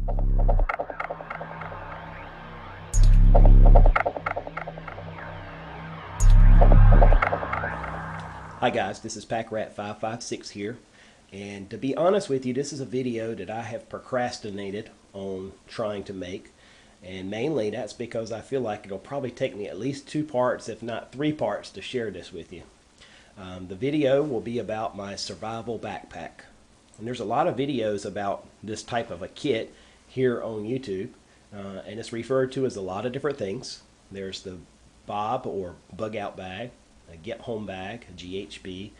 Hi guys, this is PackRat556 here, and to be honest with you, this is a video that I have procrastinated on trying to make, and mainly that's because I feel like it'll probably take me at least 2 parts, if not 3 parts, to share this with you. The video will be about my survival backpack, and there's a lot of videos about this type of a kit here on YouTube, and it's referred to as a lot of different things. There's the Bob or bug out bag, a get home bag, a GHB,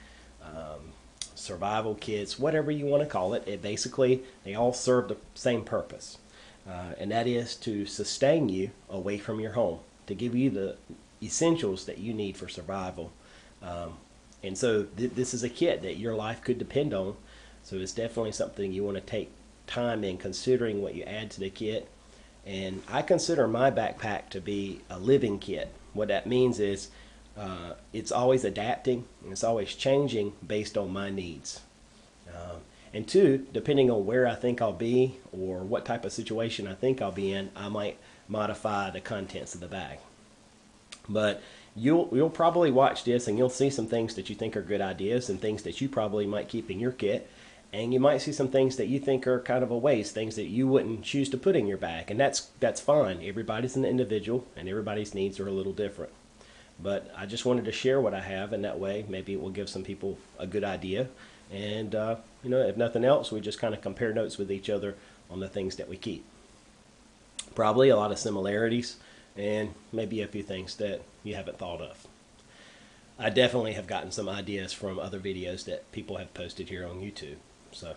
survival kits, whatever you want to call it. They all serve the same purpose, and that is to sustain you away from your home, to give you the essentials that you need for survival. And so this is a kit that your life could depend on, so it's definitely something you want to take time in considering what you add to the kit. And I consider my backpack to be a living kit. What that means is it's always adapting and it's always changing based on my needs. And two, depending on where I think I'll be or what type of situation I think I'll be in, I might modify the contents of the bag. But you'll probably watch this and you'll see some things that you think are good ideas and things that you probably might keep in your kit. And you might see some things that you think are kind of a waste, things that you wouldn't choose to put in your bag. And that's fine. Everybody's an individual and everybody's needs are a little different. But I just wanted to share what I have, and that way maybe it will give some people a good idea. And if nothing else, we just kind of compare notes with each other on the things that we keep. Probably a lot of similarities and maybe a few things that you haven't thought of. I definitely have gotten some ideas from other videos that people have posted here on YouTube. So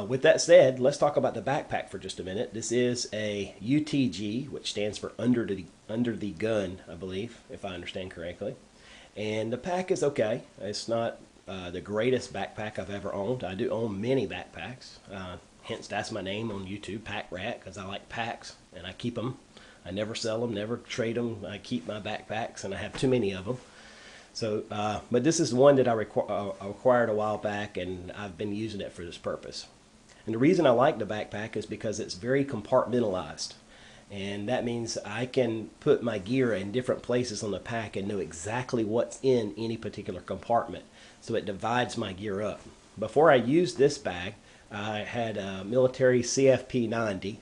with that said, let's talk about the backpack for just a minute. This is a UTG, which stands for under the gun, I believe, if I understand correctly. And the pack is okay. It's not the greatest backpack I've ever owned. I do own many backpacks. Hence, that's my name on YouTube, PackRat, because I like packs and I keep them. I never sell them, never trade them. I keep my backpacks, and I have too many of them. So, but this is one that I acquired a while back, and I've been using it for this purpose. And the reason I like the backpack is because it's very compartmentalized. And that means I can put my gear in different places on the pack and know exactly what's in any particular compartment. So it divides my gear up. Before I used this bag, I had a military CFP90,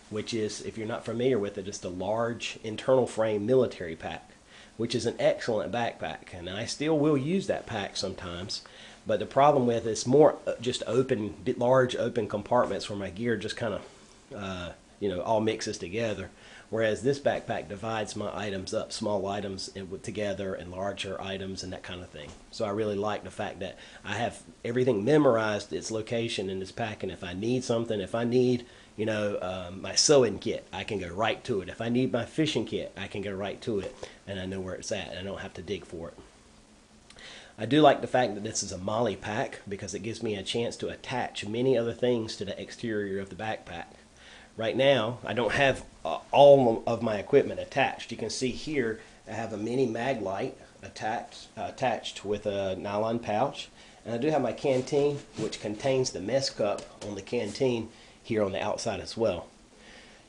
which is, if you're not familiar with it, just a large internal frame military pack, which is an excellent backpack, and I still will use that pack sometimes. But the problem with it's more just open, large open compartments where my gear just kind of, all mixes together. Whereas this backpack divides my items up, small items together and larger items and that kind of thing. So I really like the fact that I have everything memorized, its location in this pack, and if I need something, if I need my sewing kit, I can go right to it. If I need my fishing kit, I can go right to it, and I know where it's at, and I don't have to dig for it. I do like the fact that this is a MOLLE pack because it gives me a chance to attach many other things to the exterior of the backpack. Right now, I don't have all of my equipment attached. You can see here I have a mini mag light attached with a nylon pouch, and I do have my canteen, which contains the mess cup on the canteen here on the outside as well.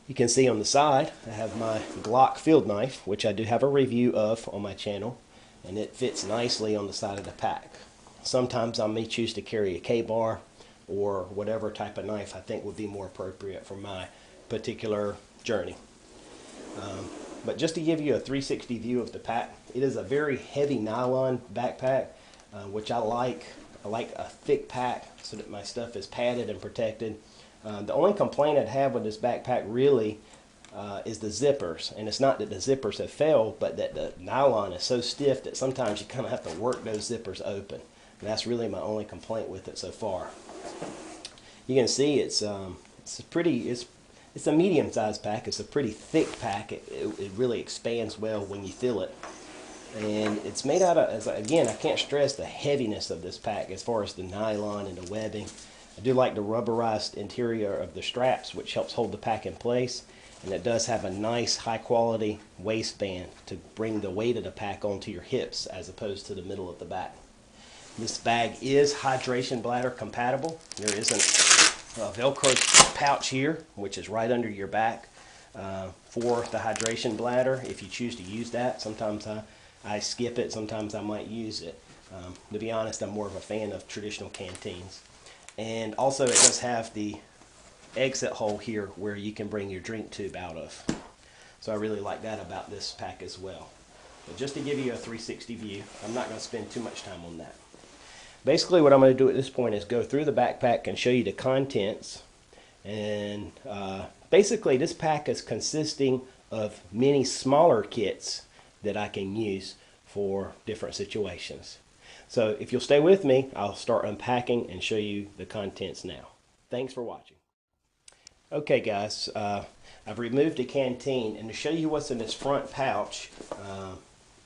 You can see on the side I have my Glock field knife, which I do have a review of on my channel, and it fits nicely on the side of the pack. Sometimes I may choose to carry a K-bar or whatever type of knife I think would be more appropriate for my particular journey. But just to give you a 360 view of the pack, it is a very heavy nylon backpack, which I like. I like a thick pack so that my stuff is padded and protected. The only complaint I'd have with this backpack really is the zippers. And it's not that the zippers have failed, but that the nylon is so stiff that sometimes you kind of have to work those zippers open. And that's really my only complaint with it so far. You can see it's a medium-sized pack. It's a pretty thick pack. It really expands well when you fill it. And it's made out of, again, I can't stress the heaviness of this pack as far as the nylon and the webbing. I do like the rubberized interior of the straps, which helps hold the pack in place. And it does have a nice high-quality waistband to bring the weight of the pack onto your hips as opposed to the middle of the back. This bag is hydration bladder compatible. There isn't Velcro pouch here, which is right under your back for the hydration bladder if you choose to use that. Sometimes I skip it, sometimes I might use it. To be honest, I'm more of a fan of traditional canteens. And also it does have the exit hole here where you can bring your drink tube out of. So I really like that about this pack as well. But just to give you a 360 view, I'm not going to spend too much time on that. Basically what I'm going to do at this point is go through the backpack and show you the contents. And basically this pack is consisting of many smaller kits that I can use for different situations. So if you'll stay with me, I'll start unpacking and show you the contents now. Thanks for watching. Okay guys, I've removed the canteen, and to show you what's in this front pouch,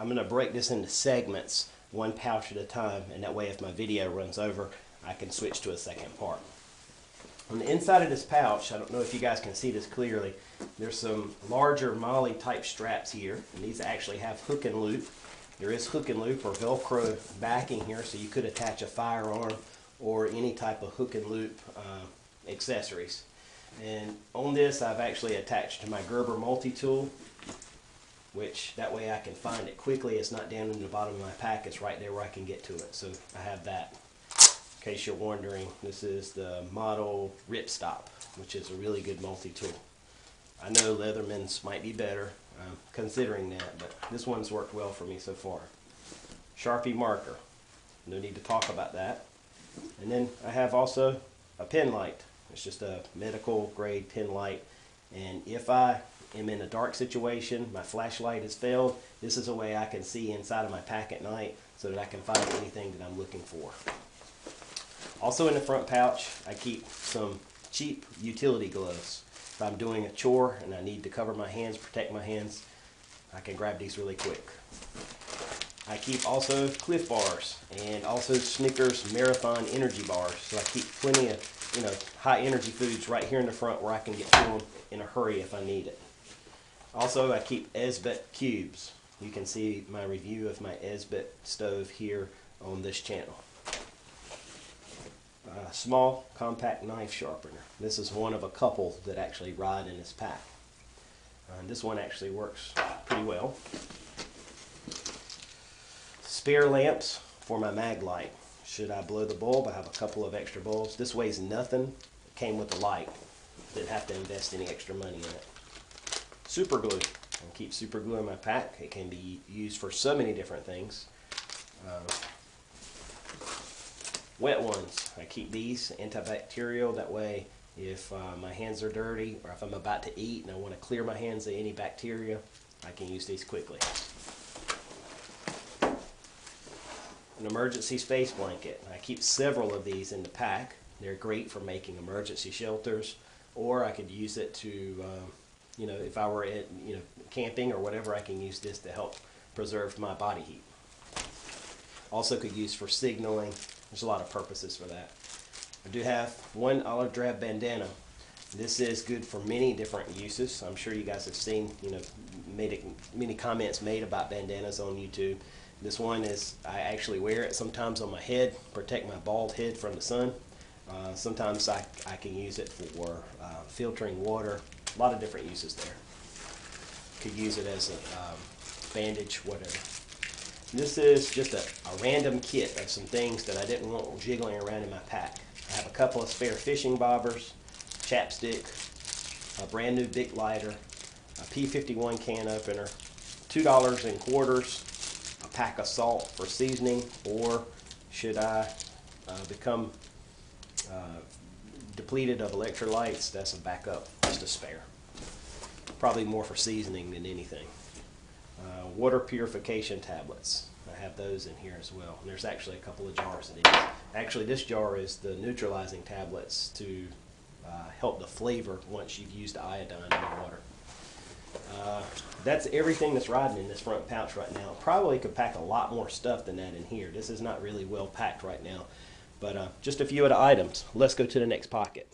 I'm going to break this into segments, one pouch at a time, and that way if my video runs over, I can switch to a second part. On the inside of this pouch, I don't know if you guys can see this clearly, there's some larger MOLLE type straps here, and these actually have hook and loop. There is hook and loop or Velcro backing here, so you could attach a firearm or any type of hook and loop accessories. And on this I've actually attached to my Gerber multi-tool, which that way I can find it quickly. It's not down in the bottom of my pack, it's right there where I can get to it. So I have that. In case you're wondering, this is the model Ripstop, which is a really good multi-tool. I know Leatherman's might be better, considering that, but this one's worked well for me so far. Sharpie marker, no need to talk about that. And then I have also a pen light. It's just a medical grade pen light, and if I am in a dark situation, my flashlight has failed, this is a way I can see inside of my pack at night so that I can find anything that I'm looking for. Also in the front pouch, I keep some cheap utility gloves. If I'm doing a chore and I need to cover my hands, protect my hands, I can grab these really quick. I keep also Cliff Bars and also Snickers Marathon energy bars. So I keep plenty of high energy foods right here in the front where I can get to them in a hurry if I need it. Also I keep Esbit cubes. You can see my review of my Esbit stove here on this channel. Small compact knife sharpener. This is one of a couple that actually ride in this pack. And this one actually works pretty well. Spare lamps for my mag light. Should I blow the bulb, I have a couple of extra bulbs. This weighs nothing. It came with the light. Didn't have to invest any extra money in it. Super glue. I keep super glue in my pack. It can be used for so many different things. Wet ones. I keep these antibacterial. That way if my hands are dirty or if I'm about to eat and I want to clear my hands of any bacteria, I can use these quickly. An emergency space blanket. I keep several of these in the pack. They're great for making emergency shelters, or I could use it to, if I were at, camping or whatever, I can use this to help preserve my body heat. Also could use for signaling. There's a lot of purposes for that. I do have one olive drab bandana. This is good for many different uses. I'm sure you guys have seen, many comments made about bandanas on YouTube. This one is, I actually wear it sometimes on my head, protect my bald head from the sun. Sometimes I can use it for filtering water. A lot of different uses there. Could use it as a bandage, whatever. This is just a random kit of some things that I didn't want jiggling around in my pack. I have a couple of spare fishing bobbers, chapstick, a brand new Bic lighter, a P51 can opener, $2 in quarters, a pack of salt for seasoning, or should I become depleted of electrolytes, that's a backup, just a spare. Probably more for seasoning than anything. Water purification tablets. I have those in here as well. And there's actually a couple of jars of these. Actually, this jar is the neutralizing tablets to help the flavor once you've used the iodine in the water. That's everything that's riding in this front pouch right now. Probably could pack a lot more stuff than that in here. This is not really well packed right now. But just a few of the items. Let's go to the next pocket.